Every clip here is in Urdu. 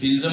15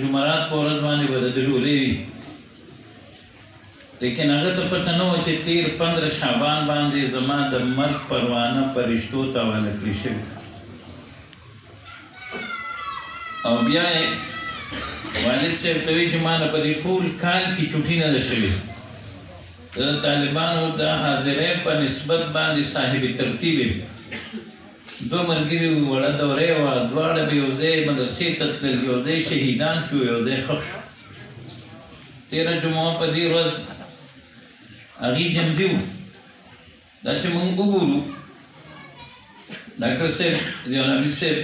جمعرات په ورځ باندې به ډولې وي، لیکن هغه ته پته نه وه چې 13-15 شعبان باندې زما د مرګ پروانه فرشتو ته حواله کړې شوې، او بیا یې والد صاحب ته وایي چې ما نه په دې ټول کال کې چوټي نه ده شوې. د طالبانو د حاضرۍ په نسبت باندې صاحب ترتیب دو ملګري وړه دورې وه، دواړه به یو ځای مدرسې ته تلل، یو ځای شهیدان شو، یو ځای ښخ شو. تېره جمعه په دې ورځ هغې جمدي وو. دا چې موږ وګورو ډاکټر صاحب ریاضي صاحب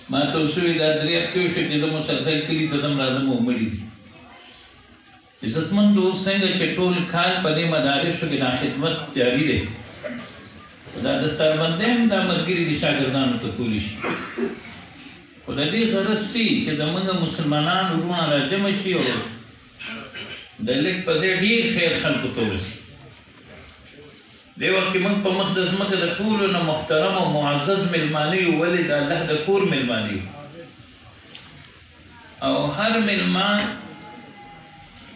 ما ته وسوي دا 3 هفتې وشوې چې زه مسلسل کلي ته ځم راځم او مړي دي. عزتمندو څنګه چې ټول کال په دې مدارسو کې دا خدمت جاري دی، دا دستاربندۍ هم دا ملګري دي شاګردانو ته کولی شي، خو د دې غرض سي چې زموږ مسلمانان وروڼه راجمع شي او د لږ په دې ډېر خیر خلکو ته ورسي. دې وخت کې موږ په مخ د ځمکه د ټولو نه محترم او معزز مېلمانه یو، ولې د الله د کور مېلمانه یو، او هر مېلمان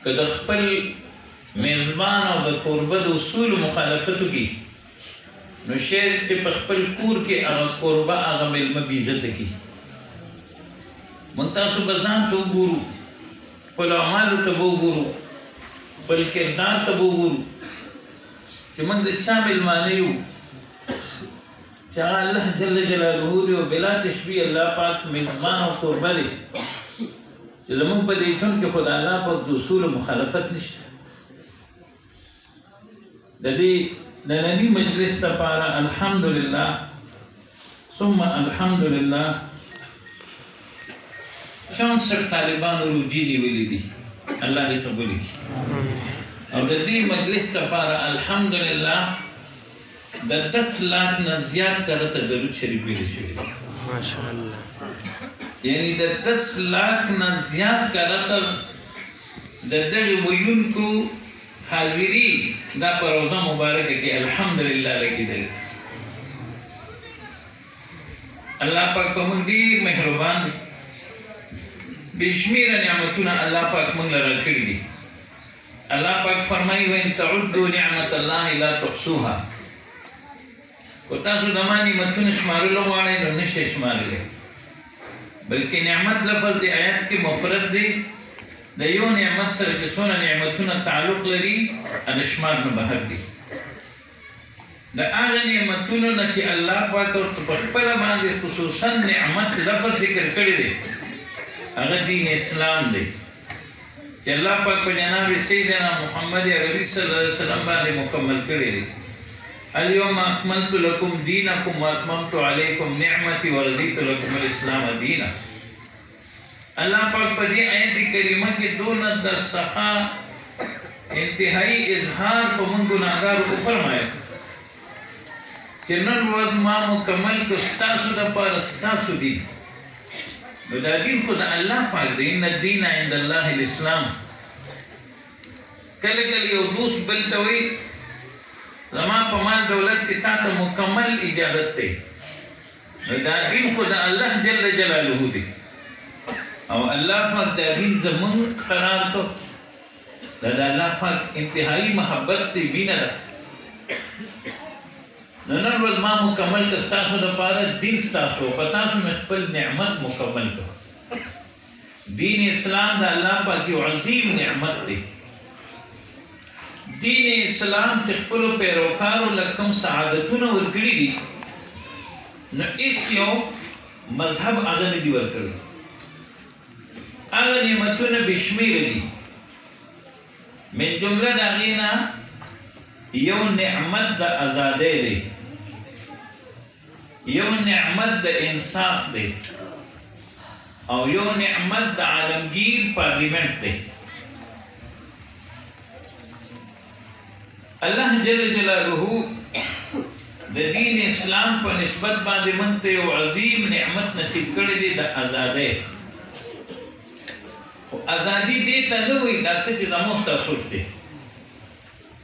که د خپل میزبان او د کوربه د اصولو مخالفت وکړي نو شاید چې په خپل کور کې هغه کوربه هغه مېلمه بې عزته کړي. موږ تاسو به ځان ته وګورو، خپلو اعمالو ته به وګورو، خپل کردار ته به وګورو چې موږ د چا مېلمانه یو چې هغه الله جل جلاله دی او بلا تشبیه الله پاک میزبان او کوربه دی چې زموږ په دې ژوند کې خو د الله پاک د اصولو مخالفت نشته. د دې ننني مجلس لپاره الحمدلله ثم الحمدلله 64 طالبانو روجي نیولي دي، الله دې قبول کړي. او د دې مجلس لپاره الحمدلله د 10 لاک نه زیات کرته درود شریف ویل شوی دی، ماشاءالله. یعنی د 10 لاک نه زیات کرته د دغه ویونکو حاضری دا په روزه مبارکه کې الحمدلله لګیدل. الله پاک په موږ ډېر مهربان دی، بشمیره نعمتونه الله پاک موږ له راکړي دي. الله پاک فرمایي وان تعدوا نعمت الله لا تحصوها، کو تاسو زما نعمتونه شمارلو غواړئ نو نشئ شمارلی، بلکې نعمت لفظ د آیت کې مفرد دی، د یو نعمت سره چې څونه نعمتونه تعلق لري د شمار نه بهر دي. د هغه نعمتونو نه چې الله پاک ورته په خپله باندې خصوصا نعمت لفظ ذکر کړی دی هغه دین اسلام دی چې الله پاک په جناب سیدنا محمد عربي صلی الله علیه وسلم باندې مکمل کړی دی. اليوم اکملت لكم دینکم واتممت علیکم نعمتي ورضیت لكم الاسلام دینا. اللہ پاک په دې آیت کریمه کې دون د سخا انتهایی اظهار په موږ ګناهګارو کو فرمایي چې نن ورځ ما مکمل کو ستاسو دپاره ستاسو دین. نو دا دین خو د الله پاک دی، ان الدین عند الله الاسلام. کله کله یو دوست بل ته وایي زما په مال دولت کې تا ته مکمل اجازت دی، نو دا دین خو د الله جل جلاله دی، او الله پاک دا دین زمون قرار کو. دا د الله پاک انتهایی محبت دی، مینه ده. نو نن ورځ ما مکمل که ستاسو دپاره دین ستاسو په تاسو مې خپل نعمت مکمل کړ. دین اسلام د الله پاک یو عظیم نعمت دی. دین اسلام چې خپلو پیروکارو له کوم سعادتونه ورکړي دي نو هېڅ یو مذهب هغه نه دي ورکړي. هغه نعمتونه بشمیره دي، من جمله د هغې نه یو نعمت د ازادۍ دی، یو نعمت د انصاف دی، او یو نعمت د عالمگیر پارلیمنٹ دی. الله جل جلاله د دین اسلام په نسبت باندې موږ ته یو عظیم نعمت نصیب کړی دی د ازادۍ. ازادي دې ته نه وایي، دا څه چې زموږ تاسوس دی،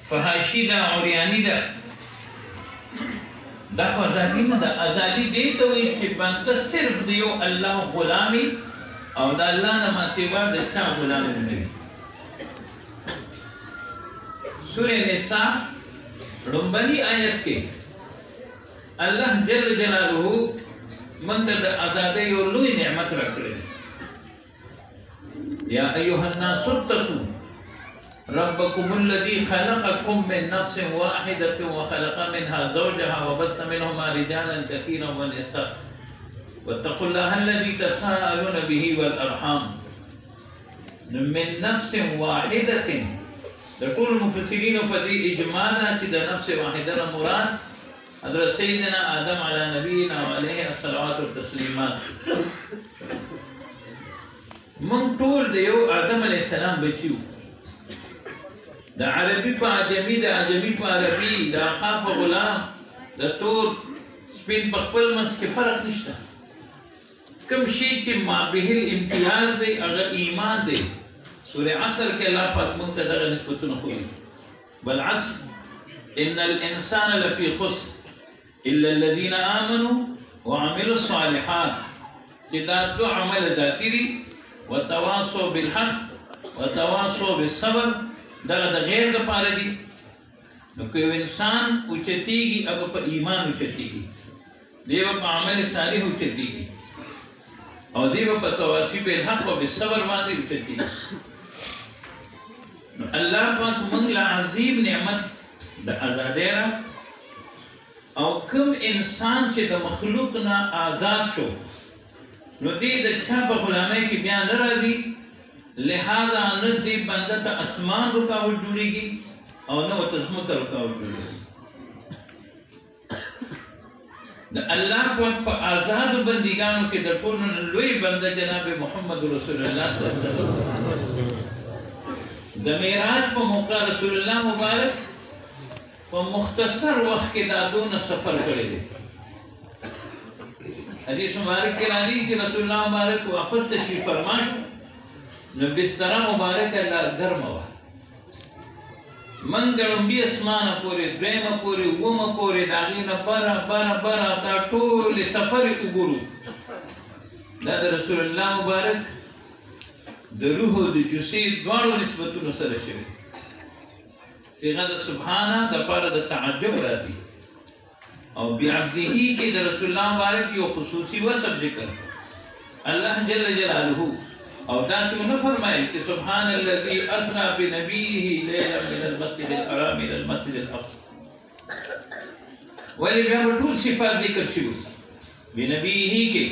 فحاشي ده، عریاني ده، دا خو ازادي نه ده. ازادي دې ته وایي چې بنده صرف د یو الله غلامي او د الله نه ما سوا د چا غلام نه وي. سورې نساء لومبني آیت کې الله جل جلاله موږ ته د ازادۍ یو لوی نعمت راکړی. یا ایها الناس اتقوا ربكم الذي خلقكم من نفس واحدة وخلق منها زوجها وبث منهما رجالا كثيرا ونساء واتقوا الله الذي تساءلون به والأرحام. من نفس واحدة لكل المفسرين فدي إجمالا تد نفس واحدة مراد حضرت سيدنا آدم على نبينا وعليه الصلوات والتسليمات. من طول ديو آدم عليه السلام بچيو، دا عربي په عجمي، دا عجمي په عربي، دا آقا په غلام، دا تور سپین په خپل منځ کې فرق نشته. کوم شی چې ما به الامتیاز دی هغه ایمان دی. سورة عصر کې الله پاک موږ ته دغه نسبتونه ښووي. والعصر ان الانسان لفي خسر الا الذين امنوا وعملوا الصالحات. چې دا دوه عمل ذاتي دي، وتواصوا بالحق وتواصوا بالصبر، دغه د غیر لپاره دي. نو که یو انسان اوچتېږي هغه په ایمان اوچتېږي، دی به په عمل صالح اوچتېږي، او دی به په تواصي بالحق او بالصبر باندې اوچتېږي. نو الله پاک موږ له عظیم نعمت د ازادۍ را، او کوم انسان چې د مخلوق نه آزاد شو نو دی د چا په غلامۍ کې بیا نه راځي، لہذا نه دی بنده ته اسمان رکاوټ جوړېږي او نه ورته ځمکه رکاوټ جوړېږي. د الله پاک په آزادو بندګانو کې د ټولو نه لوی بنده جناب محمد رسول الله صلی الله علیه وسلم. د معراج په موقع رسول الله مبارک په مختصر وخت کې دا دونه سفر کړی دی. حدیث مبارک کې راځي چې رسول الله مبارک واپس تشریف فرما شو، نو بستره مبارکه لا ګرمه وه. من د لومبي اسمانه پورې، دویمه پورې، اوومه پورې د هغې نه بره بره بره دا ټولې سفرې وګورو. دا د رسول الله مبارک د روح او د جسې دواړو نسبتونو سره شوي. صيغه د سبحانه د پاره د تعجب راځي، او بعبده کې د رسول الله مبارک یو خصوصي وصف ذکر الله جل جلاله. او دا چې موږ فرمایي چې سبحان الذي اسرى بنبيه ليلا من المسجد الحرام الى المسجد الاقصى. ولې بیا ټول صفات ذکر شوي بنبيه کې،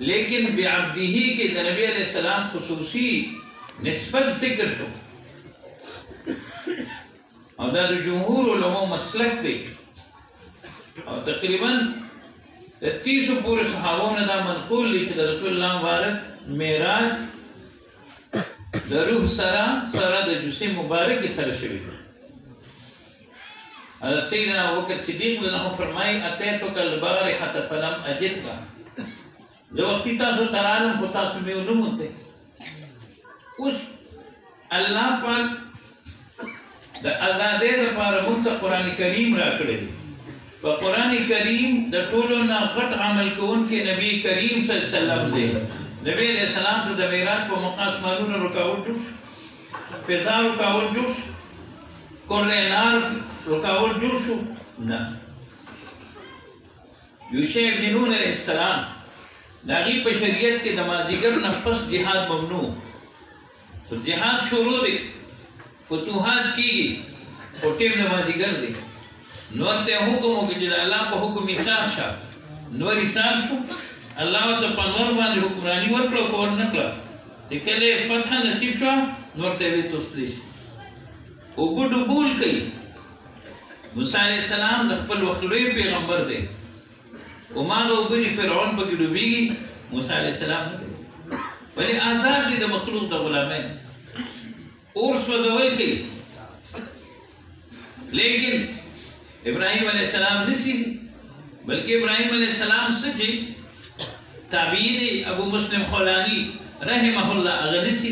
لیکن بعبده کې د نبی علیہ السلام خصوصي نسبت ذکر شو. او دا د جمهور علماء مسلک دی، او تقریبا د 30 پورې صحابو نه دا منقول دی چې د رسول الله مبارک معراج د روح سره د جسم مبارک سره شوی دی. حضرت سیدنا ابوبکر صدیق رضی فرمایي اتیتک البارحة فلم اجدک. زه وختي تاسو ته رالم خو تاسو مې ونه موندئ. اوس الله پاک د ازادۍ لپاره موږ ته قرآن کریم راکړی دی. په قرآن کریم د ټولو نه غټ عمل کوونکی نبی کریم صلی الله علیه وسلم دی. نبی علیہ السلام ته د معراج په موقع اسمانونه رکاوټ جوړ شو، فضا رکاوټ جوړ شو، کره نار رکاوټ جوړ شو؟ نه. یوشع ابن نون علیہ السلام د هغې په شریعت کې د مازدیګر نه پس جهاد ممنوع. جهاد شروع دی، فتوحات کېږي، خو ټیم د مازدیګر دی. نو ورته یې حکم وکړي چې د الله په حکم ایثار شه. نور ایثار شو، الله ورته په نور باندې حکمراني ورکړه، خو ورنه کړه. چې کله یې فتح نصیب شوه نو ورته یې ویې توسلی شي. اوبه ډوبول کوي. موسی علیه السلام د خپل وخت لوی پیغمبر دی، هماغه اوبه دي فرعون پکې ډوبېږي، موسی علیه السلام نه کوي. ولې آزاد دي د مخلوق د غلامۍ. اور سوځول کوي، لیکن ابراهیم علیه السلام نسی دي، بلکې ابراهیم علیه السلام څه چې تابعی دی ابو مسلم خولاني رحمه الله هغه نسی.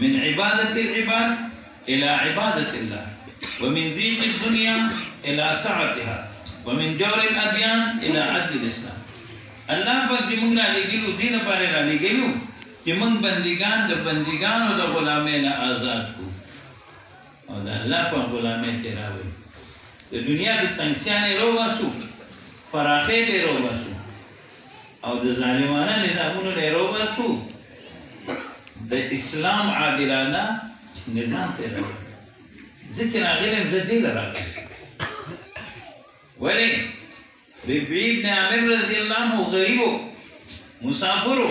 min ibadati al-ibad ila ibadati Allah ومن ضيق الدنيا إلى سعتها ومن جور الأديان إلى عدل الإسلام الله پاک جمون را لگیلو دین پارے را لگیلو جمون بندگان دا بندگان و دا غلامین آزاد کو اور دا اللہ پاک غلامین تیرا ہوئی دا دنیا دا تنسیان رو باسو فراخے تے رو باسو اور دا ظالمانہ نظامون نے رو باسو دا اسلام عادلانہ نظام تیرا ہوئی زيتنا غير مجديد راجع ولي ربيع بن عامر رضي الله عنه غريبه مسافره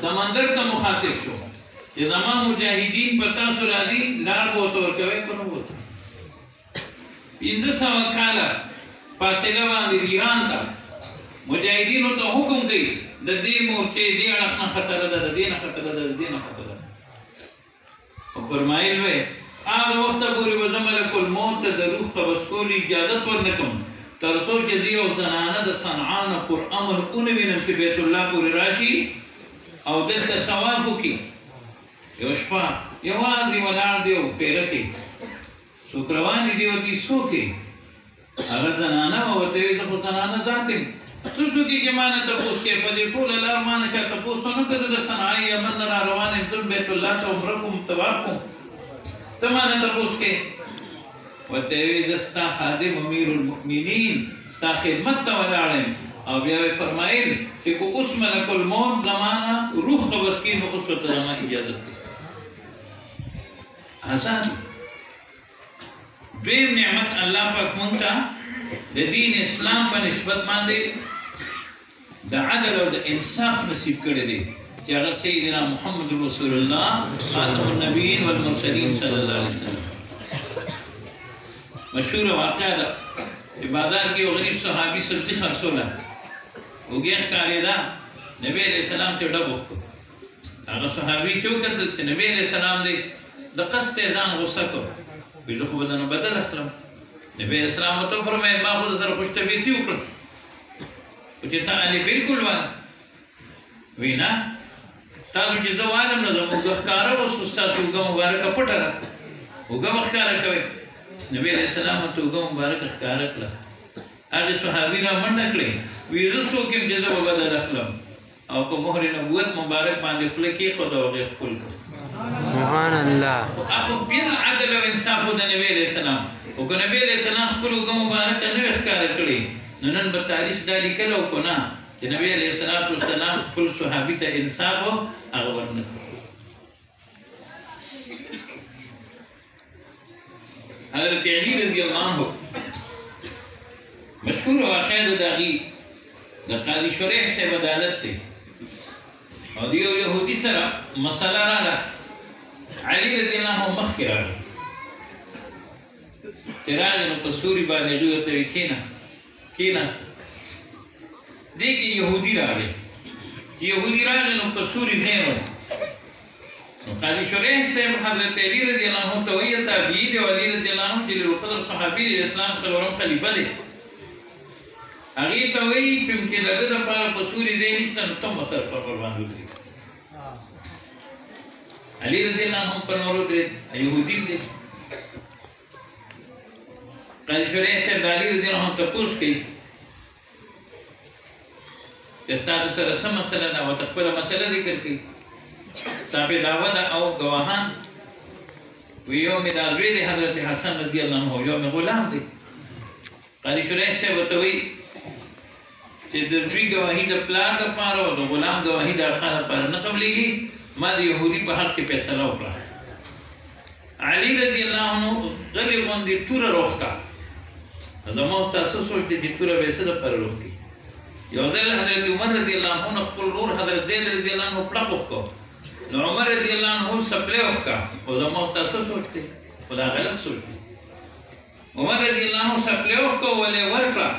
سمندر ته مخاطب شو چې زما مجاهدین په تاسو راځي لار به ورته ورکوئ که نه ورته 1500 کاله فاصله باندې ایران ته مجاهدینو ته حکم کوي د دې مورچې دې اړخ نه خطره ده د دې نه خطره ده د دې نه خطره ده او فرمایل وی هغه وخته پورې به زه ملک الموت ته د روح قبض کولو اجازت ورنه کړم تر څو چې زه یو زنانه د صنعا نه پر امن ونه وینم چې بیت الله پورې راشي او دلته طواف وکړي یو شپه یوازې ولاړ دی او پیره کوي څوک روان دي ورته څوک یې هغه زنانه به ورته وایي زه خو زنانه ذات یم ته څوک یې چې ما نه تپوس کوې په دې ټوله لار ما نه چا تپوس ونه کړه زه د صنعا یمن نه را روان یم ځم بیت الله ته عمره کوم طواف کوم ته ما نه تپوس کوې ورته یې وایي زه ستا خادم امیر المؤمنین ستا خدمت ته ولاړ یم او بیا یې فرمایل چې که اوس ملک الموت زما نه روح قبض کړي نو اوس ورته زما اجازت دی آزاد دویم نعمت الله پاک مونږ ته د دین اسلام په نسبت باندې د عدل او د انصاف نصیب کړی دی چې هغه سیدنا محمد رسول الله خاتم النبیین والمرسلین صلی الله علیه وسلم مشهور واقعه ده په بازار کې یو غریب صحابي سبزي خرڅوله وګیا ښکارېده نبی علیه السلام ته ډب وکړو هغه صحابي چې وکتل چې نبی علیه السلام دی د قصد یې ځان غوسه کړ وایي زه خو به ځانه بدل اخلم نبی علیه السلام ورته وفرمایل ما خو در سره خوشطبیعتي وکړه خو چې ته علي بلکل واله وایي نه تاسو چې زه والم نه زموږ ښکاره اوس ستاسو اوږه مبارکه پټه ده اوږه به ښکاره کوئ نبی علیه السلام ورته اوږه مبارکه ښکاره کړه هغې صحابي را منډه کړې وایي زه څوک یم چې زه به بدل اخلم او په مهر نبوت مبارک باندې خوله کېښوده او هغې ښکل کړه سبحان الله اخو بیا عدل او انصاف د نبی علیه السلام او که نبی علیه السلام خپل اوږه مبارکه نه وي ښکاره کړې نو نن به تاریخ دا لیکلی او که نه چې نبی علیه السلام خپل صحابي ته انصاف هغه ورنه کړ حضرت علی رضی الله عنه مشهور واقعه ده د هغې د قاضي شریح صاحب عدالت دی او د یو یهودي سره مسله راغله علي رضی الله عنه مخکې راغی چې راغی نو په سوري باندې هغوی ورته وایي کښېنه کښېناست دې کې یهودي راغی چې یهودي راغی نو په سوري ځای نو قاضي شریح صاحب حضرت علی رضی الله عنه ته وایي تابعي دی او علي رضی الله عنه جلیل القدر صحابي د اسلام څلورم خلیفه دی هغې ته وایي چونکې د ده دپاره په سوري ځای نشته نو ته هم ورسره پر باندې ودرېږه علي رضی الله عنه پر نور ودرېد یهودي دی قاضي شریح صاحب د علي رضی الله عنه تپوس کوي چې ستا د سره څه مسله ده ورته خپله مسله ذکر کوي ستا پې دعوه ده او ګواهان وایي یو مې دا زوی دی حضرت حسن رضی الله عنه یو مې غلام دی قاضي شریح صاحب ورته وایي چې د زوی ګواهي د پلار دپاره او د غلام ګواهي د اقا دپاره نه قبلېږي ما د یهودي په حق کې فیصله وکړه علي رضی الله عنه غلې غوندې توره روغ کړه زما اوس تاسو سوچ دی چې توره به یې څه دپاره روغ کړي یو ځل حضرت عمر رضی الله عنه خپل ورور حضرت زید رضی الله عنه پړق وښکه نو عمر رضی الله عنه سپلی وښکه خو زما اوس تاسو سوچ دی خو دا غلط سوچ دی عمر رضی الله عنه سپلی وښکه ولې ورکړه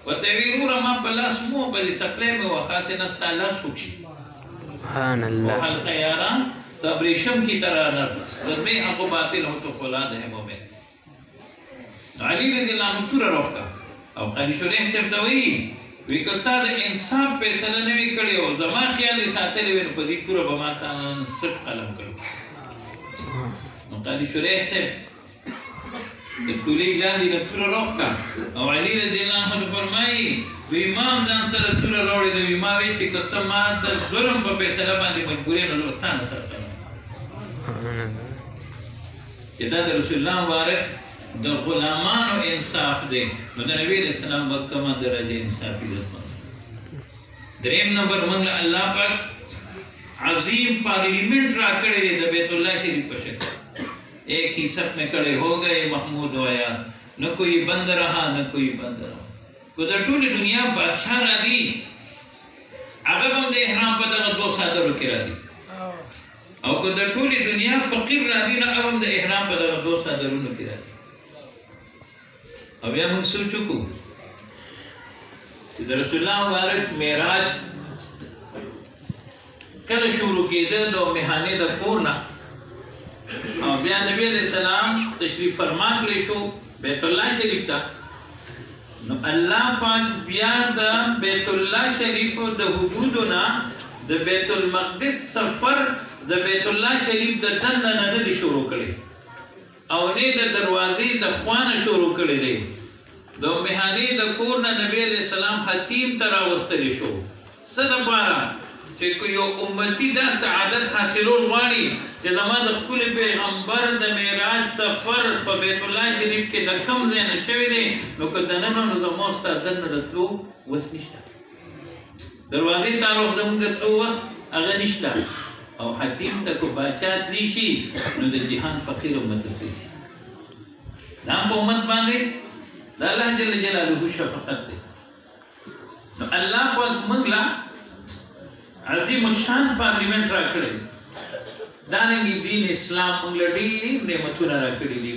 ورته وی وروره ما په لاس مو په دې سپلی مې وخاسې نه ستا لاس وکړي سبحان الله حلقه یاران تو ابریشم کی طرح نر رزمی حق و باطل ہو تو فولاد ہے مومن علی رضی اللہ عنہ تورا روح کا او قاضي شریح صاحب ته وایي وی که تا د انصاف فیصله نه وي کړې او زما خیال یې ساتلی وی نو په دې توره به ما ته سټ قلم کړو نو قاضي شریح صاحب د تولې لاندې نه توره روح کا او علي رضی الله عنه فرمایي وی ما هم ځان سره توره راوړې ده وی ما وایي چې که ته ما د ظلم په فیصله باندې مجبورې نو تا نه سره کوم چې دا د رسول الله مبارک د غلامانو انصاف دی نو د نبی علیه السلام به کومه درجه انصافي ده دریم نمبر موږ الله پاک عظیم پارلیمنٹ را کړی دی د بیت الله شریف په شکل ایک ہی سب میں کڑے ہو گئے محمود ہویا نہ کوئی بند رہا نہ کوئی بند رہا کو در ټول دنیا بادشاہ را دی هغه هم د احرام په دغه 2 څادرو کې راځي او که د ټولې دنیا فقیر راځي نو هغه هم د احرام په دغه 2 څادرونو کې راځي او بیا موږ سوچ وکړو چې د رسول الله مبارک معراج کله شروع کېده د میخانې د کور نه او بیا نبی علیہ السلام تشریف فرما کړی شو بیت الله شریف ته نو الله پاک بیا د بیت الله شریف د حدودو نه د بیت المقدس سفر د بیت الله شریف د دننه نه دی شروع کړی او نه د دروازې د خوانه شروع کړی دی د میخانې د کور نه نبی علیہ السلام حتیم ته راوستلی شو څه دپاره چې یو امتی دا سعادت حاصلول غواړي چې زما د خپل پیغمبر د معراج سفر په بیت الله شریف کې د کوم ځای نه شوی دی نو که دننه نو زما ستا دننه د تلو وس نشته دروازې ته زموږ د تلو وس هغه نشته او حتیم ته که باچا تلی شي نو د جهان فقیر امت ورته شي دا په امت باندې د الله جل جلاله شفقت دی نو الله پاک موږ له عظیم الشان پارلیمنٹ را کړی دارنګه دین اسلام موږ له ډېر نعمتونه را کړي دي